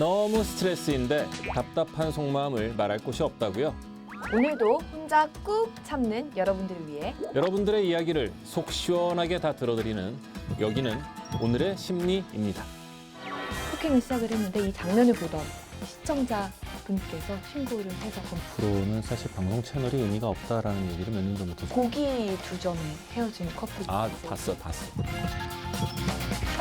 너무 스트레스인데 답답한 속마음을 말할 곳이 없다고요? 오늘도 혼자 꾹 참는 여러분들을 위해 여러분들의 이야기를 속 시원하게 다 들어드리는 여기는 오늘의 심리입니다. 폭행을 시작을 했는데 이 장면을 보던 시청자 분께서 신고를 해서 앞으로는 사실 방송 채널이 의미가 없다라는 얘기를 몇 년 전부터 고기 두 점에 헤어진 커플. 봤어. 자,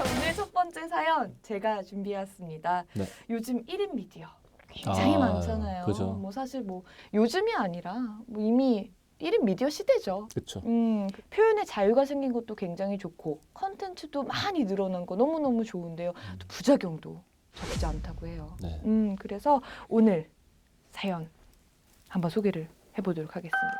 오늘 첫 번째 사연 제가 준비해왔습니다. 네. 요즘 1인 미디어 굉장히 많잖아요. 그죠. 뭐 사실 뭐 요즘이 아니라 뭐 이미 1인 미디어 시대죠. 그렇죠. 그 표현의 자유가 생긴 것도 굉장히 좋고 컨텐츠도 많이 늘어난 거 너무너무 좋은데요. 또 부작용도 적지 않다고 해요. 네. 그래서 오늘 사연 한번 소개를 해보도록 하겠습니다.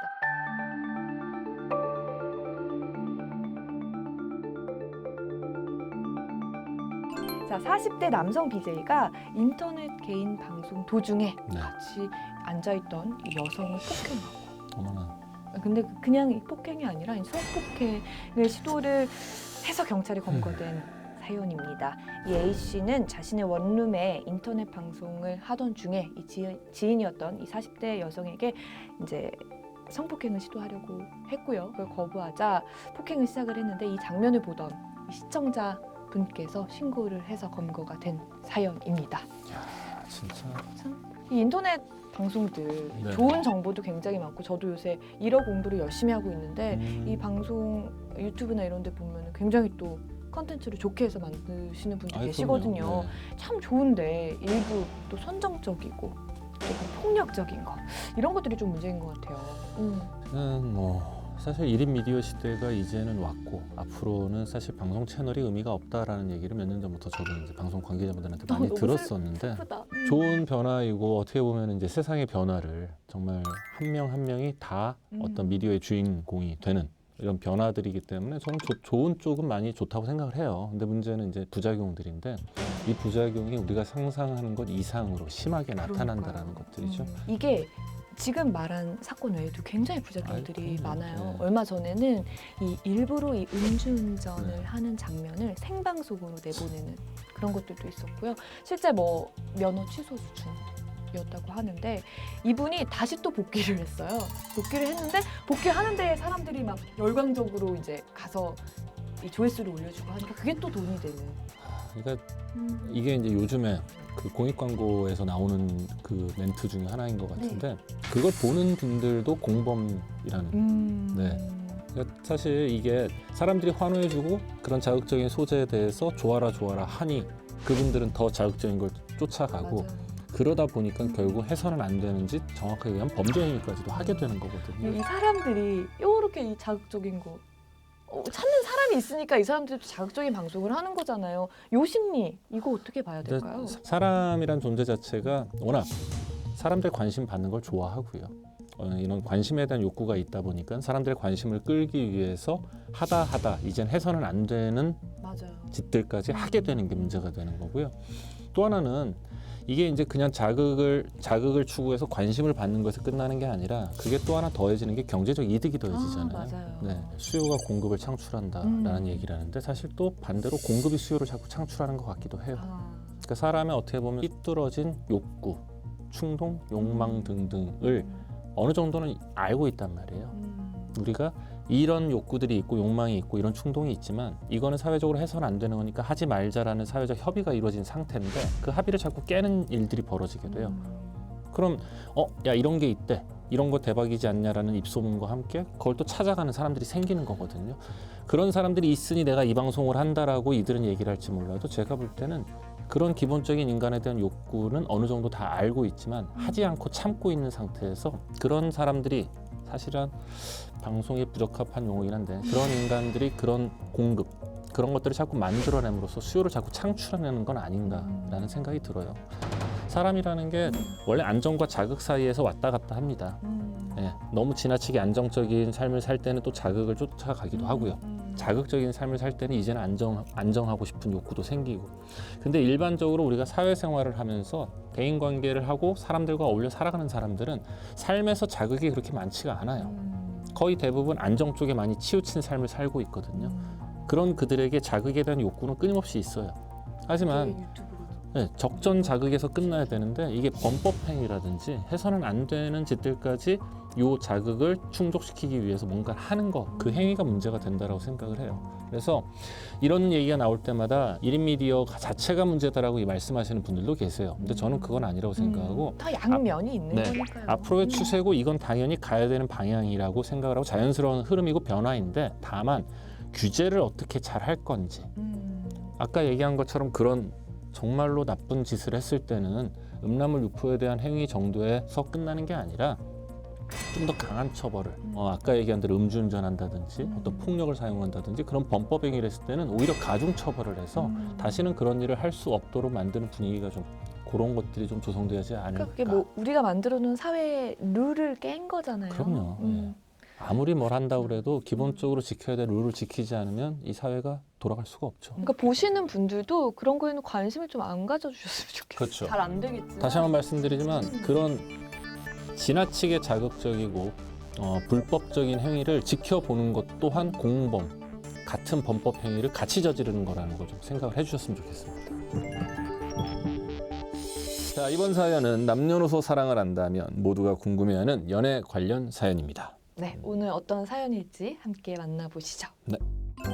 자, 40대 남성 BJ가 인터넷 개인 방송 도중에 네. 같이 앉아있던 이 여성을 폭행하고, 어머나. 근데 그냥 이 폭행이 아니라 이 성폭행을 시도를 해서 경찰에 검거된 사연입니다. 이 A씨는 자신의 원룸에 인터넷 방송을 하던 중에 이 지인이었던 이 40대 여성에게 이제 성폭행을 시도하려고 했고요. 그걸 거부하자 폭행을 시작을 했는데 이 장면을 보던 이 시청자 분께서 신고를 해서 검거가 된 사연입니다. 야, 진짜. 이 인터넷 방송들 네. 좋은 정보도 굉장히 많고 저도 요새 일어 공부를 열심히 하고 있는데 이 방송 유튜브나 이런 데 보면 굉장히 또 컨텐츠를 좋게 해서 만드시는 분들 계시거든요. 그럼요. 네. 참 좋은데 일부 또 선정적이고 또 폭력적인 거 이런 것들이 좀 문제인 것 같아요. 저는 뭐 사실 1인 미디어 시대가 이제는 왔고 앞으로는 사실 방송 채널이 의미가 없다라는 얘기를 몇 년 전부터 저도 이제 방송 관계자분들한테 많이 너무 들었었는데 슬프다. 좋은 변화이고 어떻게 보면 이제 세상의 변화를 정말 한 명 한 명이 다 어떤 미디어의 주인공이 되는 이런 변화들이기 때문에 저는 좋은 쪽은 많이 좋다고 생각을 해요. 근데 문제는 이제 부작용들인데 이 부작용이 우리가 상상하는 것 이상으로 심하게 나타난다라는 것들이죠. 이게 지금 말한 사건 외에도 굉장히 부작용들이 그럼요. 많아요. 네. 얼마 전에는 이 일부러 이 음주운전을 네. 하는 장면을 생방송으로 내보내는 그런 것들도 있었고요. 실제 뭐 면허 취소 수준이었다고 하는데 이분이 다시 또 복귀를 했어요. 복귀를 했는데 복귀하는 데에 사람들이 막 열광적으로 이제 가서 이 조회수를 올려주고 하니까 그게 또 돈이 되는. 그러니까 이게 이제 요즘에 그 공익 광고에서 나오는 그 멘트 중에 하나인 것 같은데 그걸 보는 분들도 공범이라는. 네. 그러니까 사실 이게 사람들이 환호해주고 그런 자극적인 소재에 대해서 좋아라 하니 그분들은 더 자극적인 걸 쫓아가고 맞아요. 그러다 보니까 결국 해서는 안 되는 짓 정확하게 얘기하면 범죄 행위까지도 하게 되는 거거든요. 이 사람들이 이렇게 이 자극적인 거 찾는 사람이 있으니까 이 사람들도 자극적인 방송을 하는 거잖아요. 요 심리 이거 어떻게 봐야 될까요? 근데 사람이란 존재 자체가 워낙 사람들 관심 받는 걸 좋아하고요. 이런 관심에 대한 욕구가 있다 보니까 사람들의 관심을 끌기 위해서 하다 이젠 해서는 안 되는 맞아요. 짓들까지 하게 되는 게 문제가 되는 거고요. 또 하나는 이게 이제 그냥 자극을 추구해서 관심을 받는 것에 끝나는 게 아니라 그게 또 하나 더해지는 게 경제적 이득이 더해지잖아요. 맞아요. 네, 수요가 공급을 창출한다라는 얘기를 하는데 사실 또 반대로 공급이 수요를 자꾸 창출하는 것 같기도 해요. 그러니까 사람의 어떻게 보면 삐뚤어진 욕구, 충동, 욕망 등등을 어느 정도는 알고 있단 말이에요. 우리가 이런 욕구들이 있고 욕망이 있고 이런 충동이 있지만 이거는 사회적으로 해서는 안 되는 거니까 하지 말자라는 사회적 협의가 이루어진 상태인데 그 합의를 자꾸 깨는 일들이 벌어지게 돼요. 그럼 야 이런 게 있대. 이런 거 대박이지 않냐라는 입소문과 함께 그걸 또 찾아가는 사람들이 생기는 거거든요. 그런 사람들이 있으니 내가 이 방송을 한다라고 이들은 얘기를 할지 몰라도 제가 볼 때는 그런 기본적인 인간에 대한 욕구는 어느 정도 다 알고 있지만 하지 않고 참고 있는 상태에서 그런 사람들이 사실은 방송에 부적합한 용어이긴 한데 그런 인간들이 그런 공급 그런 것들을 자꾸 만들어냄으로써 수요를 자꾸 창출해내는 건 아닌가라는 생각이 들어요. 사람이라는 게 원래 안정과 자극 사이에서 왔다 갔다 합니다. 예, 너무 지나치게 안정적인 삶을 살 때는 또 자극을 쫓아가기도 하고요. 자극적인 삶을 살 때는 이제는 안정하고 싶은 욕구도 생기고. 근데 일반적으로 우리가 사회생활을 하면서 대인관계를 하고 사람들과 어울려 살아가는 사람들은 삶에서 자극이 그렇게 많지가 않아요. 거의 대부분 안정 쪽에 많이 치우친 삶을 살고 있거든요. 그런 그들에게 자극에 대한 욕구는 끊임없이 있어요. 하지만 네, 적전 자극에서 끝나야 되는데 이게 범법행위라든지 해서는 안 되는 짓들까지 요 자극을 충족시키기 위해서 뭔가를 하는 거, 그 행위가 문제가 된다라고 생각을 해요. 그래서 이런 얘기가 나올 때마다 1인 미디어 자체가 문제다라고 말씀하시는 분들도 계세요. 근데 저는 그건 아니라고 생각하고 다 양면이 있는 네, 거니까요. 앞으로의 추세고 이건 당연히 가야 되는 방향이라고 생각을 하고 자연스러운 흐름이고 변화인데 다만 규제를 어떻게 잘 할 건지 아까 얘기한 것처럼 그런 정말로 나쁜 짓을 했을 때는 음란물 유포에 대한 행위 정도에서 끝나는 게 아니라 좀 더 강한 처벌을 아까 얘기한 대로 음주운전한다든지 어떤 폭력을 사용한다든지 그런 범법 행위를 했을 때는 오히려 가중 처벌을 해서 다시는 그런 일을 할 수 없도록 만드는 분위기가 좀 그런 것들이 좀 조성되지 않을까. 그러니까 그게 뭐 우리가 만들어놓은 사회 룰을 깬 거잖아요. 그럼요. 네. 아무리 뭘 한다고 그래도 기본적으로 지켜야 될 룰을 지키지 않으면 이 사회가 돌아갈 수가 없죠. 그러니까 보시는 분들도 그런 거에는 관심을 좀 안 가져주셨으면 좋겠어요. 그렇죠. 잘 안 되겠지. 다시 한번 말씀드리지만 그런 지나치게 자극적이고 불법적인 행위를 지켜보는 것 또한 공범, 같은 범법 행위를 같이 저지르는 거라는 거 좀 생각을 해주셨으면 좋겠습니다. 자, 이번 사연은 남녀노소 사랑을 안다면 모두가 궁금해하는 연애 관련 사연입니다. 네, 오늘 어떤 사연일지 함께 만나보시죠. 네.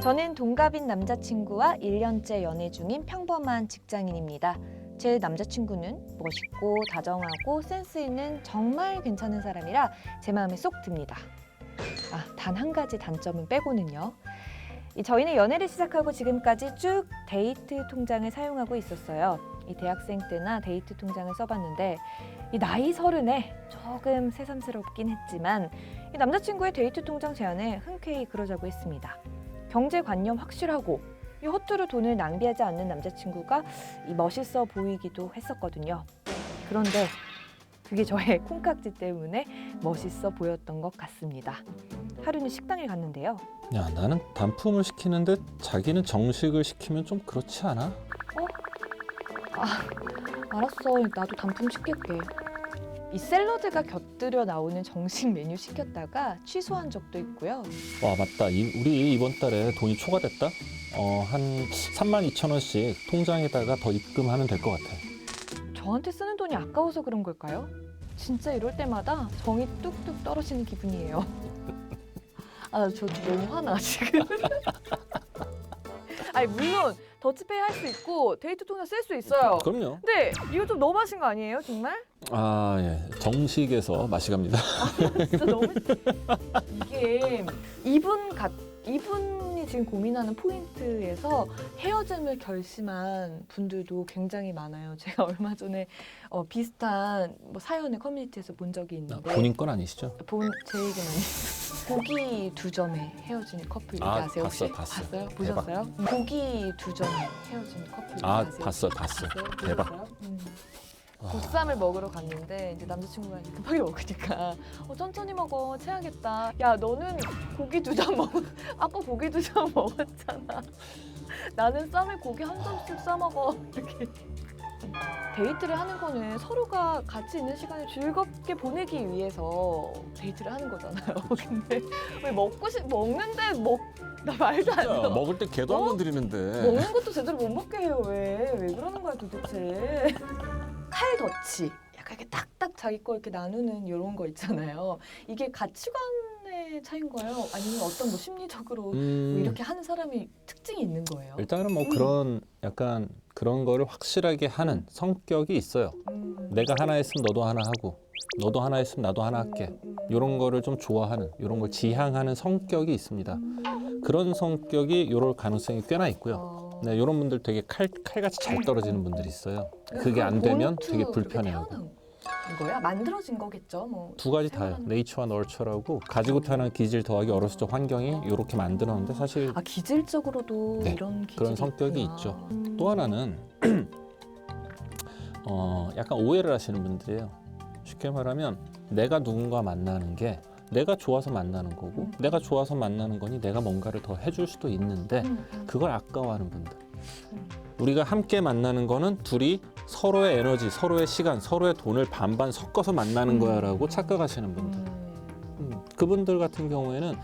저는 동갑인 남자친구와 1년째 연애 중인 평범한 직장인입니다. 제 남자친구는 멋있고 다정하고 센스 있는 정말 괜찮은 사람이라 제 마음에 쏙 듭니다. 단 한 가지 단점은 빼고는요. 저희는 연애를 시작하고 지금까지 쭉 데이트 통장을 사용하고 있었어요. 이 대학생 때나 데이트 통장을 써봤는데 이 나이 30에 조금 새삼스럽긴 했지만 이 남자친구의 데이트 통장 제안에 흔쾌히 그러자고 했습니다. 경제관념 확실하고 이 허투루 돈을 낭비하지 않는 남자친구가 이 멋있어 보이기도 했었거든요. 그런데 그게 저의 콩깍지 때문에 멋있어 보였던 것 같습니다. 하루는 식당에 갔는데요. 야, 나는 단품을 시키는데 자기는 정식을 시키면 좀 그렇지 않아? 알았어. 나도 단품 시킬게. 이 샐러드가 곁들여 나오는 정식 메뉴 시켰다가 취소한 적도 있고요. 와, 맞다. 우리 이번 달에 돈이 초과됐다? 한 32,000원씩 통장에다가 더 입금하면 될 것 같아. 저한테 쓰는 돈이 아까워서 그런 걸까요? 진짜 이럴 때마다 정이 뚝뚝 떨어지는 기분이에요. 저 너무 화나 지금. 아니 물론 더치페이 할 수 있고 데이트 통장 쓸 수 있어요. 그럼요. 근데 이거 좀 너무하신 거 아니에요, 정말? 예. 정식에서 맛이 갑니다. 진짜 너무 이게 이분이 지금 고민하는 포인트에서 헤어짐을 결심한 분들도 굉장히 많아요. 제가 얼마 전에 비슷한 사연을 커뮤니티에서 본 적이 있는데 본인 건 아니시죠? 제 얘기는 아니에요. 고기 2점에 헤어진 커플 아세요? 혹시? 봤어요? 보셨어요? 고기 2점에 헤어진 커플 아세요? 봤어. 대박. 보쌈을 먹으러 갔는데 이제 남자친구가 급하게 먹으니까 천천히 먹어 체하겠다. 야 너는 고기 2점 아까 고기 2점 먹었잖아. 나는 쌈에 고기 한 점씩 싸 먹어. 이렇게 데이트를 하는 거는 서로가 같이 있는 시간을 즐겁게 보내기 위해서 데이트를 하는 거잖아요. 근데 왜 먹는데 나 말도 안 돼. 먹을 때 개도 안 건드리는데. 먹는 것도 제대로 못 먹게 해요. 왜 그러는 거야 도대체. 칼더치 약간 이렇게 딱딱 자기 거 이렇게 나누는 이런 거 있잖아요. 이게 가치관의 차이인 거예요? 아니면 어떤 심리적으로 뭐 이렇게 하는 사람이 특징이 있는 거예요? 일단은 그런 약간 그런 거를 확실하게 하는 성격이 있어요. 내가 하나 했으면 너도 하나 하고 너도 하나 했으면 나도 하나 할게. 이런 거를 좀 좋아하는 이런 걸 지향하는 성격이 있습니다. 그런 성격이 이럴 가능성이 꽤나 있고요. 네, 이런 분들 되게 칼같이 잘 떨어지는 분들이 있어요. 그게 안 되면 되게 불편해하고. 이거야? 만들어진 거겠죠? 두 가지 다요. 네이처와 널처라고 가지고 태어난 기질 더하기 어렸을 적 환경이 이렇게 만들었는데 사실 기질적으로도 네, 이런 기질이 그런 성격이 있구나. 있죠. 또 하나는 약간 오해를 하시는 분들이에요. 쉽게 말하면 내가 누군가 만나는 게 내가 좋아서 만나는 거고 내가 좋아서 만나는 거니 내가 뭔가를 더 해줄 수도 있는데 그걸 아까워하는 분들. 우리가 함께 만나는 거는 둘이 서로의 에너지, 서로의 시간, 서로의 돈을 반반 섞어서 만나는 거야라고 착각하시는 분들. 그분들 같은 경우에는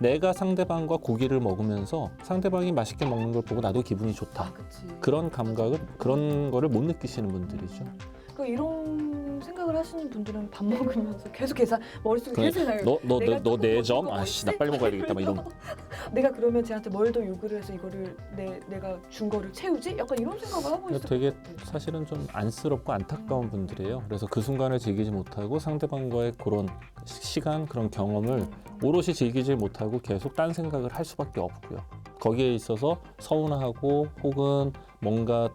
내가 상대방과 고기를 먹으면서 상대방이 맛있게 먹는 걸 보고 나도 기분이 좋다. 그치. 그런 감각을 그런 거를 못 느끼시는 분들이죠. 그 이런 생각을 하시는 분들은 밥 먹으면서 계속 계산 머릿속에 그래, 계속 나요. 내가 너 조금 네 더 점? 주고 아씨 나 있지? 빨리 먹어야 되겠다 막 이런. 내가 그러면 쟤한테 뭘 더 요구를 해서 이거를 내가 준 거를 채우지? 약간 이런 생각을 하고 있을 것 되게 같아. 사실은 좀 안쓰럽고 안타까운 분들이에요. 그래서 그 순간을 즐기지 못하고 상대방과의 그런 시간, 그런 경험을 오롯이 즐기지 못하고 계속 딴 생각을 할 수밖에 없고요. 거기에 있어서 서운하고 혹은 뭔가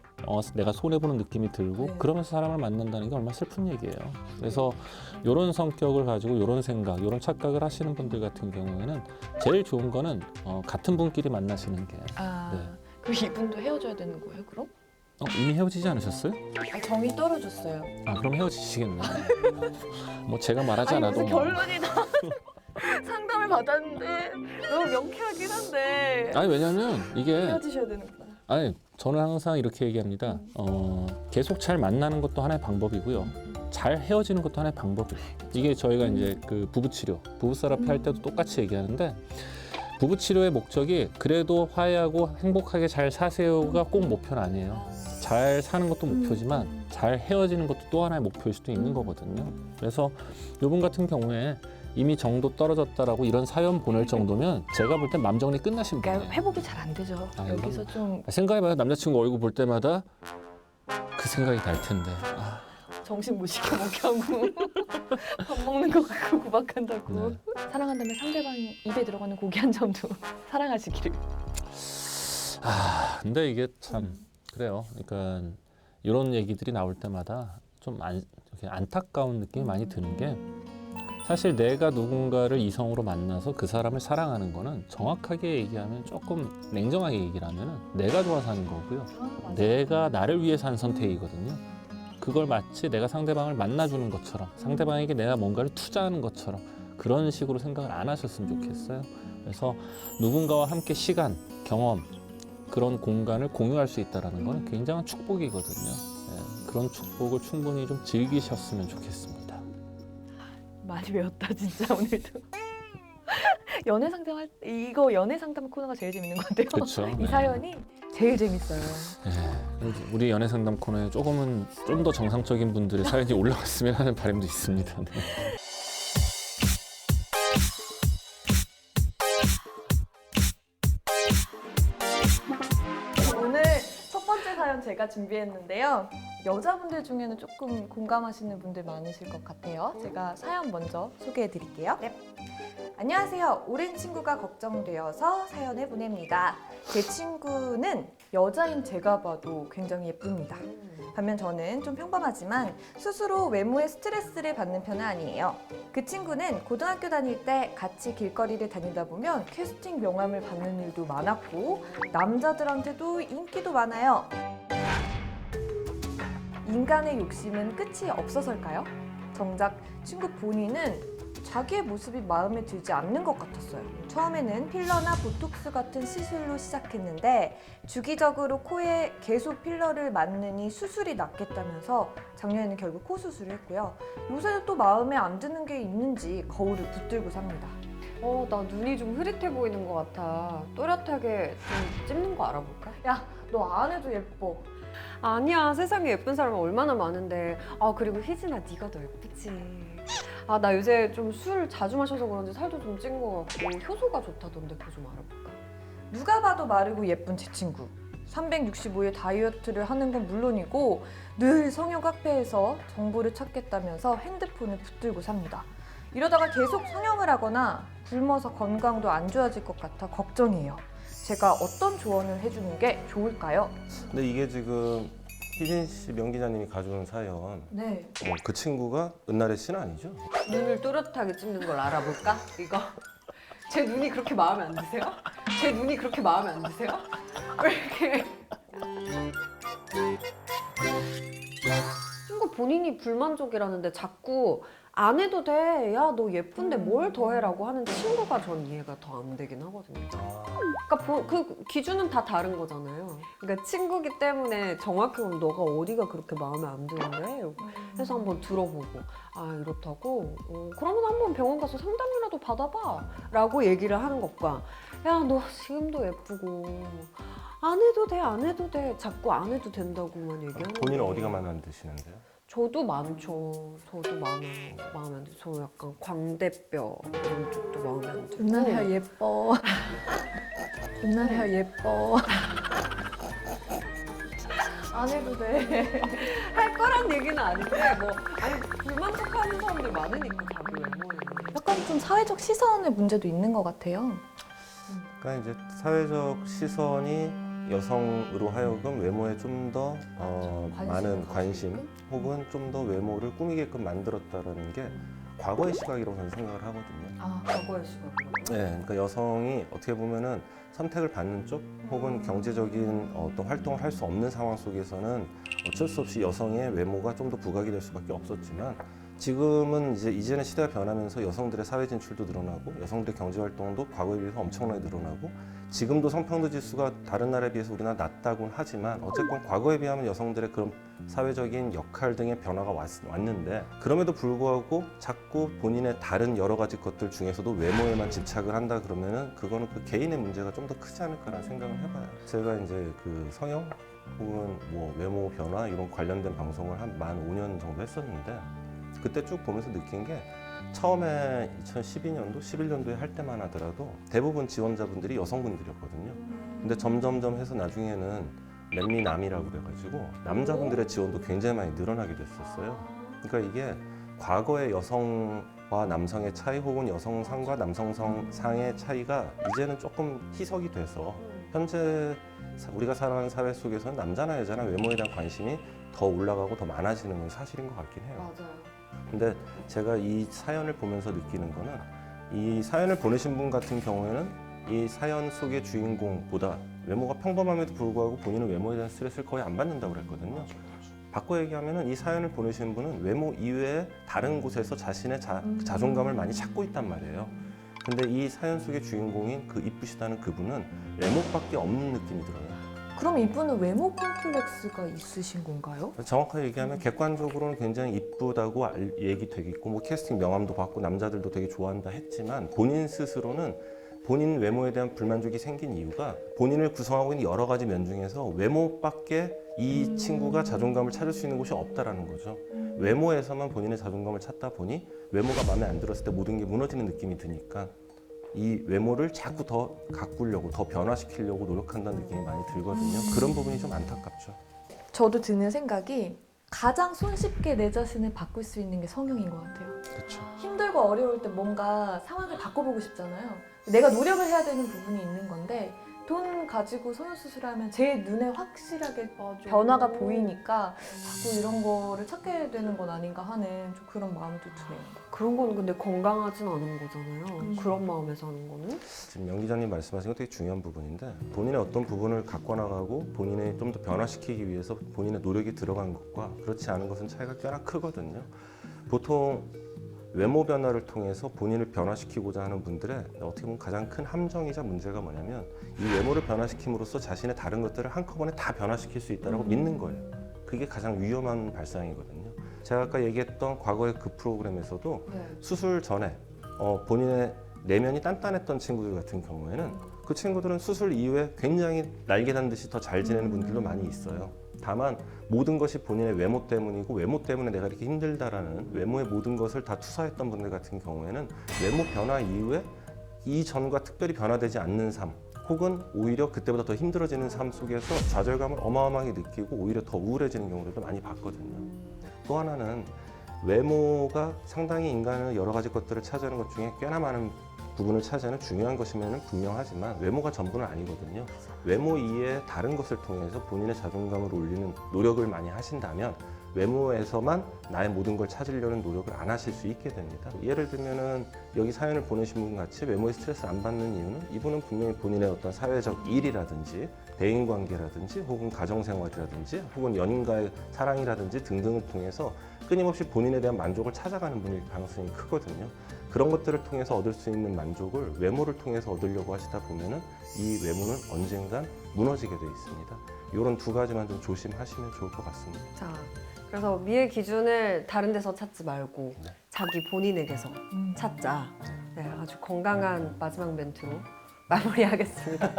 내가 손해보는 느낌이 들고 네. 그러면서 사람을 만난다는 게 얼마나 슬픈 얘기예요. 그래서 이런 성격을 가지고 이런 생각, 이런 착각을 하시는 분들 같은 경우에는 제일 좋은 거는 같은 분끼리 만나시는 게 아, 네. 그 이분도 헤어져야 되는 거예요, 그럼? 이미 헤어지지 않으셨어요? 아, 정이 떨어졌어요. 아 그럼 헤어지시겠네. 뭐 제가 말하지 아니 않아도 무슨 뭐. 결론이 나 상담을 받았는데 너무 명쾌하긴 한데 아니 왜냐면 이게 헤어지셔야 되는구나. 아니 저는 항상 이렇게 얘기합니다. 계속 잘 만나는 것도 하나의 방법이고요. 잘 헤어지는 것도 하나의 방법이에요. 이게 저희가 이제 그 부부 치료, 부부 세라피 할 때도 똑같이 얘기하는데 부부 치료의 목적이 그래도 화해하고 행복하게 잘 사세요가 꼭 목표는 아니에요. 잘 사는 것도 목표지만 잘 헤어지는 것도 또 하나의 목표일 수도 있는 거거든요. 그래서 이분 같은 경우에 이미 정도 떨어졌다라고 이런 사연 보낼 정도면 제가 볼 땐 맘 정리 끝나신 그러니까 분이에요. 회복이 잘 안 되죠. 아, 여기서 좀 생각해봐요. 남자친구 얼굴 볼 때마다 그 생각이 날 텐데. 정신 못 시켜 먹게 하고 밥 먹는 거 갖고 구박한다고. 네. 사랑한다면 상대방 입에 들어가는 고기 한 점도 사랑하시기를. 근데 이게 참 그래요. 그러니까 이런 얘기들이 나올 때마다 좀 이렇게 안타까운 느낌이 많이 드는 게 사실 내가 누군가를 이성으로 만나서 그 사람을 사랑하는 거는 정확하게 얘기하면 조금 냉정하게 얘기를 하면 내가 좋아서 하는 거고요. 내가 나를 위해서 한 선택이거든요. 그걸 마치 내가 상대방을 만나주는 것처럼 상대방에게 내가 뭔가를 투자하는 것처럼 그런 식으로 생각을 안 하셨으면 좋겠어요. 그래서 누군가와 함께 시간, 경험 그런 공간을 공유할 수 있다는 건 굉장한 축복이거든요. 네, 그런 축복을 충분히 좀 즐기셨으면 좋겠습니다. 많이 배웠다 진짜 오늘도. 연애 상담할 이거 연애 상담 코너가 제일 재밌는 것 같아요. 그렇죠. 이 사연이 제일 재밌어요. 네, 우리 연애 상담 코너에 조금은 좀 더 정상적인 분들의 사연이 올라왔으면 하는 바람도 있습니다. 네. 오늘 첫 번째 사연 제가 준비했는데요. 여자분들 중에는 조금 공감하시는 분들 많으실 것 같아요. 제가 사연 먼저 소개해 드릴게요. 네. 안녕하세요. 오랜 친구가 걱정되어서 사연을 보냅니다. 제 친구는 여자인 제가 봐도 굉장히 예쁩니다. 반면 저는 좀 평범하지만 스스로 외모에 스트레스를 받는 편은 아니에요. 그 친구는 고등학교 다닐 때 같이 길거리를 다니다 보면 캐스팅 명함을 받는 일도 많았고 남자들한테도 인기도 많아요. 인간의 욕심은 끝이 없어서일까요? 정작 친구 본인은 자기의 모습이 마음에 들지 않는 것 같았어요. 처음에는 필러나 보톡스 같은 시술로 시작했는데 주기적으로 코에 계속 필러를 맞느니 수술이 낫겠다면서 작년에는 결국 코 수술을 했고요. 요새는 또 마음에 안 드는 게 있는지 거울을 붙들고 삽니다. 나 눈이 좀 흐릿해 보이는 것 같아. 또렷하게 좀 찝는 거 알아볼까? 야, 너 안 해도 예뻐. 아니야, 세상에 예쁜 사람 얼마나 많은데. 그리고 희진아, 네가 더 예쁘지. 나 요새 좀 술 자주 마셔서 그런지 살도 좀 찐 것 같고 효소가 좋다던데 그거 좀 알아볼까? 누가 봐도 마르고 예쁜 제 친구. 365일 다이어트를 하는 건 물론이고 늘 성형 카페에서 정보를 찾겠다면서 핸드폰을 붙들고 삽니다. 이러다가 계속 성형을 하거나 굶어서 건강도 안 좋아질 것 같아 걱정이에요. 제가 어떤 조언을 해주는 게 좋을까요? 근데 이게 지금 희진 씨 명기자님이 가져온 사연, 네. 그 친구가 은나래 씨는 아니죠? 눈을 또렷하게 찝는 걸 알아볼까? 이거. 제 눈이 그렇게 마음에 안 드세요? 제 눈이 그렇게 마음에 안 드세요? 왜 이렇게. 친구 본인이 불만족이라는데 자꾸 안 해도 돼. 야, 너 예쁜데 뭘 더 해라고 하는 친구가 전 이해가 더 안 되긴 하거든요. 그러니까 그 기준은 다 다른 거잖아요. 그러니까 친구기 때문에 정확히 보면 너가 어디가 그렇게 마음에 안 드는데? 해서 한번 들어보고 아 이렇다고? 그러면 한번 병원 가서 상담이라도 받아봐 라고 얘기를 하는 것과 야 너 지금도 예쁘고 안 해도 돼 안 해도 돼 자꾸 안 해도 된다고만 얘기하는 본인은 거예요. 어디가 마음에 안 드시는데요? 저도 많죠. 저도 마음에 안 들어요. 저 약간 광대뼈 이런 쪽도 마음에 안 들고 은나야 예뻐. 은나야 예뻐. 안 해도 돼. 할 거란 얘기는 아닌데 뭐 아니 불만족하는 사람들 많으니까 자기 외모에. 약간 좀 사회적 시선의 문제도 있는 것 같아요. 그러니까 이제 사회적 시선이 여성으로 하여금 외모에 좀 더 많은 관심 혹은 좀 더 외모를 꾸미게끔 만들었다라는 게 과거의 시각이라고 저는 생각을 하거든요. 아 과거의 시각으로. 네, 그러니까 여성이 어떻게 보면은 선택을 받는 쪽 혹은 경제적인 어떤 활동을 할 수 없는 상황 속에서는 어쩔 수 없이 여성의 외모가 좀 더 부각이 될 수밖에 없었지만 지금은 이제는 시대가 변하면서 여성들의 사회 진출도 늘어나고 여성들의 경제 활동도 과거에 비해서 엄청나게 늘어나고 지금도 성평등 지수가 다른 나라에 비해서 우리나라 낮다고는 하지만 어쨌건 과거에 비하면 여성들의 그런 사회적인 역할 등의 변화가 왔는데 그럼에도 불구하고 자꾸 본인의 다른 여러 가지 것들 중에서도 외모에만 집착을 한다 그러면은 그거는 그 개인의 문제가 좀 더 크지 않을까라는 생각을 해봐요. 제가 이제 그 성형 혹은 뭐 외모 변화 이런 관련된 방송을 한 만 5년 정도 했었는데 그때 쭉 보면서 느낀 게 처음에 2012년도, 11년도에 할 때만 하더라도 대부분 지원자분들이 여성분들이었거든요. 근데 점점점 해서 나중에는 맨미남이라고 그래가지고 남자분들의 지원도 굉장히 많이 늘어나게 됐었어요. 그러니까 이게 과거의 여성과 남성의 차이 혹은 여성상과 남성상의 차이가 이제는 조금 희석이 돼서 현재 우리가 살아가는 사회 속에서는 남자나 여자나 외모에 대한 관심이 더 올라가고 더 많아지는 건 사실인 것 같긴 해요. 맞아요. 근데 제가 이 사연을 보면서 느끼는 거는 이 사연을 보내신 분 같은 경우에는 이 사연 속의 주인공보다 외모가 평범함에도 불구하고 본인은 외모에 대한 스트레스를 거의 안 받는다고 그랬거든요. 바꿔 얘기하면 이 사연을 보내신 분은 외모 이외에 다른 곳에서 자신의 자존감을 많이 찾고 있단 말이에요. 근데 이 사연 속의 주인공인 그 이쁘시다는 그분은 외모밖에 없는 느낌이 들어요. 그럼 이분은 외모 콤플렉스가 있으신 건가요? 정확하게 얘기하면 객관적으로는 굉장히 이쁘다고 얘기되겠고 뭐 캐스팅 명함도 받고 남자들도 되게 좋아한다 했지만 본인 스스로는 본인 외모에 대한 불만족이 생긴 이유가 본인을 구성하고 있는 여러 가지 면 중에서 외모밖에 이 친구가 자존감을 찾을 수 있는 곳이 없다라는 거죠. 외모에서만 본인의 자존감을 찾다 보니 외모가 마음에 안 들었을 때 모든 게 무너지는 느낌이 드니까 이 외모를 자꾸 더 가꾸려고 더 변화시키려고 노력한다는 느낌이 많이 들거든요. 그런 부분이 좀 안타깝죠. 저도 드는 생각이 가장 손쉽게 내 자신을 바꿀 수 있는 게 성형인 것 같아요. 그렇죠. 힘들고 어려울 때 뭔가 상황을 바꿔보고 싶잖아요. 내가 노력을 해야 되는 부분이 있는 건데 돈 가지고 성형수술하면 제 눈에 확실하게 변화가 보이니까 자꾸 이런 거를 찾게 되는 건 아닌가 하는 좀 그런 마음도 드네요. 그런 거는 근데 건강하진 않은 거잖아요. 그런 마음에서 하는 거는. 지금 명 기자님 말씀하신 거 되게 중요한 부분인데 본인의 어떤 부분을 갖고 나가고 본인의 좀 더 변화시키기 위해서 본인의 노력이 들어간 것과 그렇지 않은 것은 차이가 꽤나 크거든요. 보통 외모 변화를 통해서 본인을 변화시키고자 하는 분들의 어떻게 보면 가장 큰 함정이자 문제가 뭐냐면 이 외모를 변화시킴으로써 자신의 다른 것들을 한꺼번에 다 변화시킬 수 있다고 믿는 거예요. 그게 가장 위험한 발상이거든요. 제가 아까 얘기했던 과거의 그 프로그램에서도 수술 전에 본인의 내면이 단단했던 친구들 같은 경우에는 그 친구들은 수술 이후에 굉장히 날개 단 듯이 더 잘 지내는 분들도 많이 있어요. 다만 모든 것이 본인의 외모 때문이고 외모 때문에 내가 이렇게 힘들다라는 외모의 모든 것을 다 투사했던 분들 같은 경우에는 외모 변화 이후에 이전과 특별히 변화되지 않는 삶 혹은 오히려 그때보다 더 힘들어지는 삶 속에서 좌절감을 어마어마하게 느끼고 오히려 더 우울해지는 경우들도 많이 봤거든요. 또 하나는 외모가 상당히 인간은 여러 가지 것들을 차지하는 것 중에 꽤나 많은 부분을 차지하는 중요한 것이면 분명하지만 외모가 전부는 아니거든요. 외모 이외에 다른 것을 통해서 본인의 자존감을 올리는 노력을 많이 하신다면 외모에서만 나의 모든 걸 찾으려는 노력을 안 하실 수 있게 됩니다. 예를 들면은 여기 사연을 보내신 분 같이 외모에 스트레스 안 받는 이유는 이분은 분명히 본인의 어떤 사회적 일이라든지 대인관계라든지 혹은 가정생활이라든지 혹은 연인과의 사랑이라든지 등등을 통해서 끊임없이 본인에 대한 만족을 찾아가는 분일 가능성이 크거든요. 그런 것들을 통해서 얻을 수 있는 만족을 외모를 통해서 얻으려고 하시다 보면은 이 외모는 언젠간 무너지게 돼 있습니다. 이런 두 가지만 좀 조심하시면 좋을 것 같습니다. 자, 그래서 미의 기준을 다른 데서 찾지 말고 네. 자기 본인에게서 찾자. 네, 아주 건강한 마지막 멘트로 마무리하겠습니다.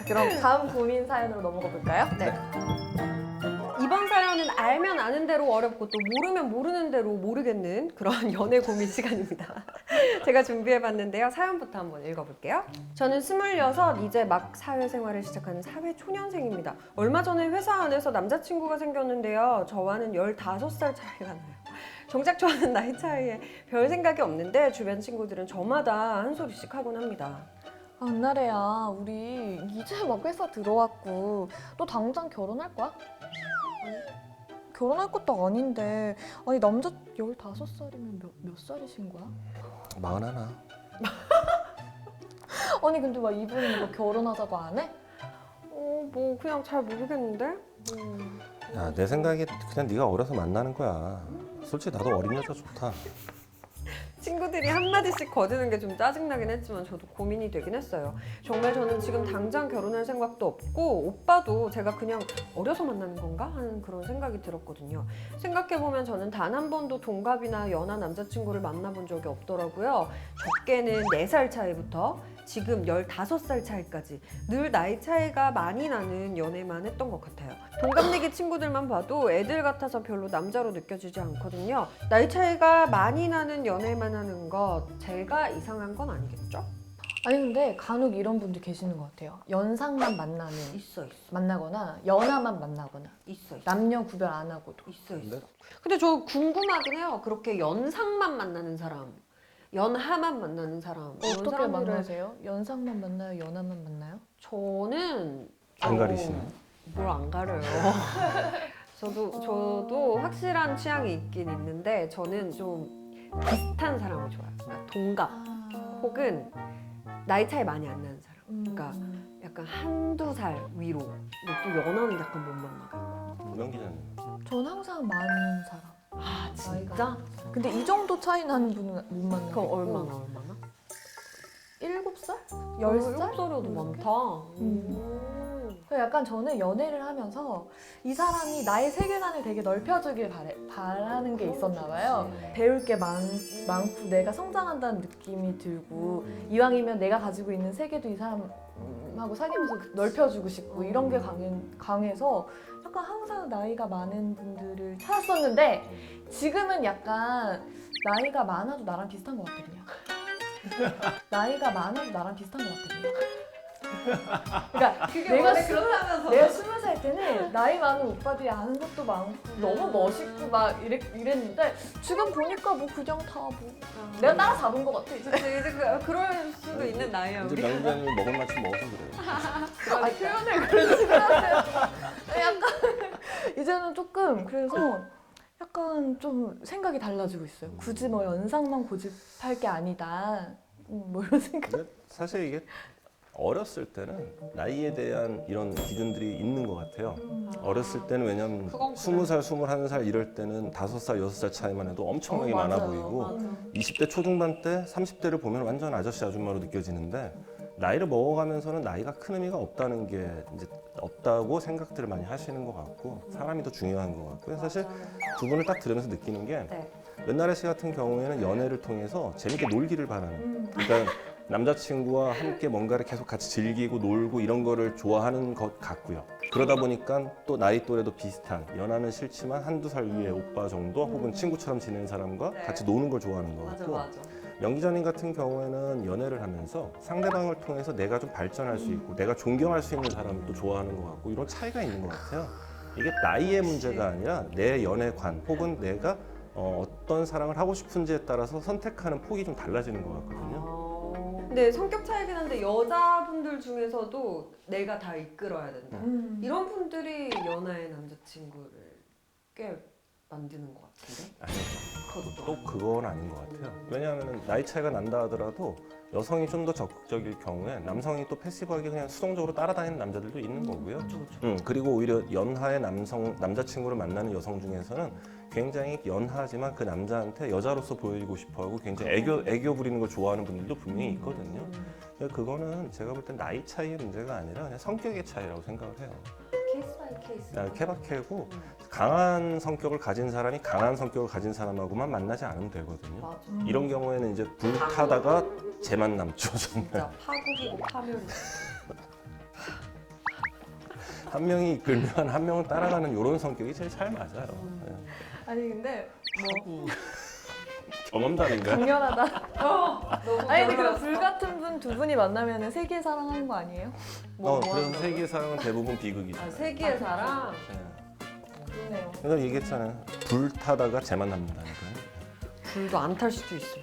그럼 다음 고민 사연으로 넘어가 볼까요? 네. 이번 사연은 알면 아는 대로 어렵고 또 모르면 모르는 대로 모르겠는 그런 연애 고민 시간입니다. 제가 준비해봤는데요. 사연부터 한번 읽어볼게요. 저는 26, 이제 막 사회생활을 시작하는 사회초년생입니다. 얼마 전에 회사 안에서 남자친구가 생겼는데요. 저와는 15살 차이가 나요. 정작 저는 나이 차이에 별 생각이 없는데 주변 친구들은 저마다 한 소리씩 하곤 합니다. 아, 은나래야, 우리 이제 막 회사 들어왔고 너 당장 결혼할 거야? 결혼할 것도 아닌데 아니 남자 15살이면 몇 살이신 거야? 41. 아니 근데 막 이분이 뭐 결혼하자고 안 해? 뭐 그냥 잘 모르겠는데? 야, 내 생각에 그냥 네가 어려서 만나는 거야. 솔직히 나도 어린 여자 좋다. 친구들이 한마디씩 거드는 게 좀 짜증나긴 했지만 저도 고민이 되긴 했어요. 정말 저는 지금 당장 결혼할 생각도 없고 오빠도 제가 그냥 어려서 만나는 건가 하는 그런 생각이 들었거든요. 생각해보면 저는 단 한 번도 동갑이나 연하 남자친구를 만나본 적이 없더라고요. 적게는 4살 차이부터 지금 15살 차이까지 늘 나이 차이가 많이 나는 연애만 했던 것 같아요. 동갑내기 친구들만 봐도 애들 같아서 별로 남자로 느껴지지 않거든요. 나이 차이가 많이 나는 연애만 하는 것 제가 이상한 건 아니겠죠? 아니 근데 간혹 이런 분들 계시는 것 같아요. 연상만 있어 만나거나 연하만 만나거나 있어 남녀 구별 안 하고도. 있어. 근데 저 궁금하긴 해요. 그렇게 연상만 만나는 사람, 연하만 만나는 사람 이런 어떻게 사람들을 만나세요? 연상만 만나요? 연하만 만나요? 저는 안 가리시네. 뭘 안 가려요. 저도 확실한 취향이 있긴 있는데 저는 좀 비슷한 사람을 좋아해요. 그러니까 동갑 혹은 나이 차이 많이 안 나는 사람. 그러니까 약간 한두 살 위로. 근데 또 연하는 약간 못 만나고. 명 기자님. 전 항상 많은 사람. 아 진짜? 근데 이 정도 차이 나는 분은 못 만나요. 그럼 얼마나? 7살? 10살? 10살이어도 많다. 그래서 약간 저는 연애를 하면서 이 사람이 나의 세계관을 되게 넓혀주길 바라는 게 있었나 봐요. 배울 게 많고 내가 성장한다는 느낌이 들고 이왕이면 내가 가지고 있는 세계도 이 사람하고 사귀면서 넓혀주고 싶고 이런 게 강해서 약간 항상 나이가 많은 분들을 찾았었는데 지금은 약간 나이가 많아도 나랑 비슷한 것 같거든요. 나이가 많아도 나랑 비슷한 것 같거든요. 그러니까 내가 20살 때는 나이 많은 오빠들이 아는 것도 많고 너무 멋있고 막 이랬는데 지금 보니까 뭐 그냥 다 뭐 내가 따라잡은 것 같아 이제. 이제 그럴 수도 있는 나이야 이제 우리. 명 기자님이 먹을 만큼 먹어서 그래요. 아, 표현을 그러지 마세요. 약간 이제는 조금 그래서 약간 좀 생각이 달라지고 있어요. 굳이 뭐 연상만 고집할 게 아니다. 뭐 이런 생각. 근데 사실 이게 어렸을 때는 나이에 대한 이런 기준들이 있는 것 같아요. 어렸을 때는 왜냐면 그건 그래. 20살, 21살 이럴 때는 5살, 6살 차이만 해도 엄청나게 많아 맞아요. 보이고 맞아. 20대 초중반 때 30대를 보면 완전 아저씨 아줌마로 느껴지는데 나이를 먹어가면서는 나이가 큰 의미가 없다는 게 이제 없다고 생각들을 많이 하시는 것 같고 사람이 더 중요한 것 같고요. 사실 두 분을 딱 들으면서 느끼는 게 네. 은나래 씨 같은 경우에는 연애를 통해서 재밌게 놀기를 바라는 그러니까 남자친구와 함께 뭔가를 계속 같이 즐기고 놀고 이런 거를 좋아하는 것 같고요. 그러다 보니까 또 나이 또래도 비슷한 연하는 싫지만 한두 살 위의 오빠 정도 혹은 친구처럼 지내는 사람과 네. 같이 노는 걸 좋아하는 것 같고 명 기자님 같은 경우에는 연애를 하면서 상대방을 통해서 내가 좀 발전할 수 있고 내가 존경할 수 있는 사람을 또 좋아하는 것 같고 이런 차이가 있는 것 같아요. 이게 나이의 문제가 아니라 내 연애관 혹은 내가 어떤 사랑을 하고 싶은지에 따라서 선택하는 폭이 좀 달라지는 것 같거든요. 근데 성격 차이긴 한데 여자분들 중에서도 내가 다 이끌어야 된다. 이런 분들이 연하의 남자친구를 꽤 만드는 것 같은데? 아니, 그것도 또 그건 아닌 것 같아요. 왜냐하면 나이 차이가 난다 하더라도 여성이 좀 더 적극적일 경우에 남성이 또 패시브하게 그냥 수동적으로 따라다니는 남자들도 있는 거고요. 그리고 오히려 연하의 남자친구를 만나는 여성 중에서는 굉장히 연하지만 그 남자한테 여자로서 보여지고 싶어하고 굉장히 애교 부리는 걸 좋아하는 분들도 분명히 있거든요. 그러니까 그거는 제가 볼 땐 나이 차이의 문제가 아니라 그냥 성격의 차이라고 생각을 해요. 케이스 바이 케이스. 케바케고 강한 성격을 가진 사람이 강한 성격을 가진 사람하고만 만나지 않으면 되거든요. 맞아. 이런 경우에는 이제 불타다가 재만 남죠, 정말. 진짜 파국이고 파멸이. 한 명이 이끌면 한 명은 따라가는 이런 성격이 제일 잘 맞아요. 네. 아니 근데 뭐 경험담인가요? 강렬하다. 너무 아니 근데 별로였어. 그럼 불 같은 분 두 분이 만나면 세계 사랑하는 거 아니에요? 그래서 세계 사랑은 대부분 비극이죠. 아, 세기의 사랑. 네. 그러네요. 그래서 얘기했잖아요. 불타다가 재만 남는다니까요. 불도 안 탈 수도 있어.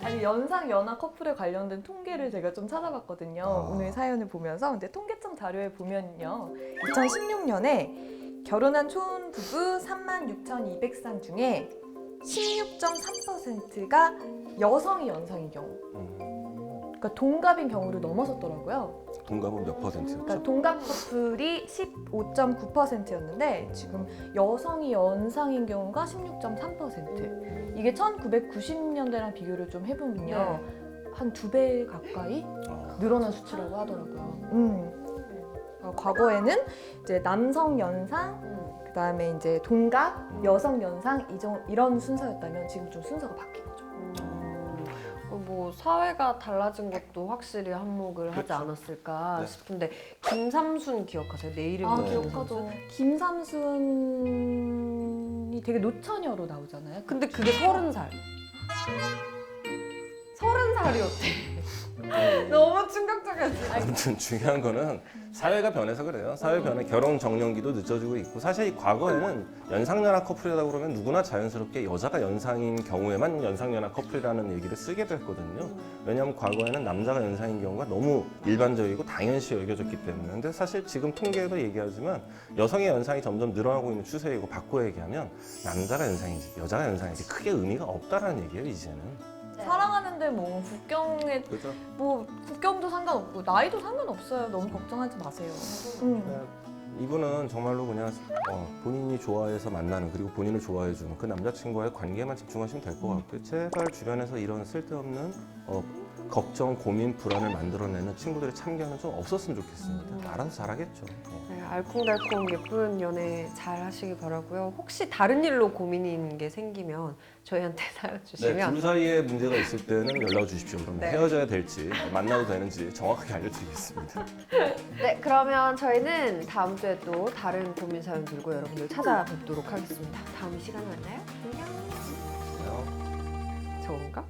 아니 연상 연하 커플에 관련된 통계를 제가 좀 찾아봤거든요. 오늘 사연을 보면서 근데 통계청 자료에 보면요, 2016년에 결혼한 초혼 부부 36,200쌍 중에 16.3%가 여성이 연상인 경우. 그러니까 동갑인 경우를 넘어섰더라고요. 동갑은 몇 %였죠? 그러니까 동갑 커플이 15.9%였는데 지금 여성이 연상인 경우가 16.3%. 이게 1990년대랑 비교를 좀 해보면요, 한 2배 가까이 늘어난 수치라고 하더라고요. 과거에는 이제 남성 연상, 그다음에 이제 동갑, 여성 연상 이런 순서였다면 지금 좀 순서가 바뀐 거죠. 뭐 사회가 달라진 것도 확실히 한몫을 하지 그렇죠. 않았을까 네. 싶은데 김삼순 기억하세요? 내 이름은 기억하죠. 김삼순이 되게 노처녀로 나오잖아요. 근데 그게 30살. 30살이었대. 너무 충격적이었어. 아무튼 중요한 거는 사회가 변해서 그래요. 사회 변해 결혼 정년기도 늦어지고 있고, 사실 이 과거에는 연상연하 커플이라고 그러면 누구나 자연스럽게 여자가 연상인 경우에만 연상연하 커플이라는 얘기를 쓰게 됐거든요. 왜냐하면 과거에는 남자가 연상인 경우가 너무 일반적이고 당연시 여겨졌기 때문에. 근데 사실 지금 통계에도 얘기하지만 여성의 연상이 점점 늘어나고 있는 추세이고, 바꿔 얘기하면 남자가 연상인지 여자가 연상인지 크게 의미가 없다라는 얘기예요, 이제는. 사랑하는데 뭐 국경에 그죠? 뭐 국경도 상관없고 나이도 상관없어요. 너무 걱정하지 마세요. 이분은 정말로 그냥 본인이 좋아해서 만나는, 그리고 본인을 좋아해주는 그 남자친구와의 관계만 집중하시면 될 것 같고요. 제발 주변에서 이런 쓸데없는 걱정, 고민, 불안을 만들어내는 친구들의 참견은 좀 없었으면 좋겠습니다. 알아서 잘하겠죠. 네, 알콩달콩 예쁜 연애 잘 하시기 바라고요. 혹시 다른 일로 고민인 게 생기면 저희한테 사연 네, 주시면 둘 사이에 문제가 있을 때는 연락 주십시오. 그러면 네. 헤어져야 될지 만나도 되는지 정확하게 알려드리겠습니다. 네, 그러면 저희는 다음 주에 또 다른 고민 사연 들고 여러분들 찾아뵙도록 하겠습니다. 다음 시간에 만나요. 안녕. 안녕. 좋은가?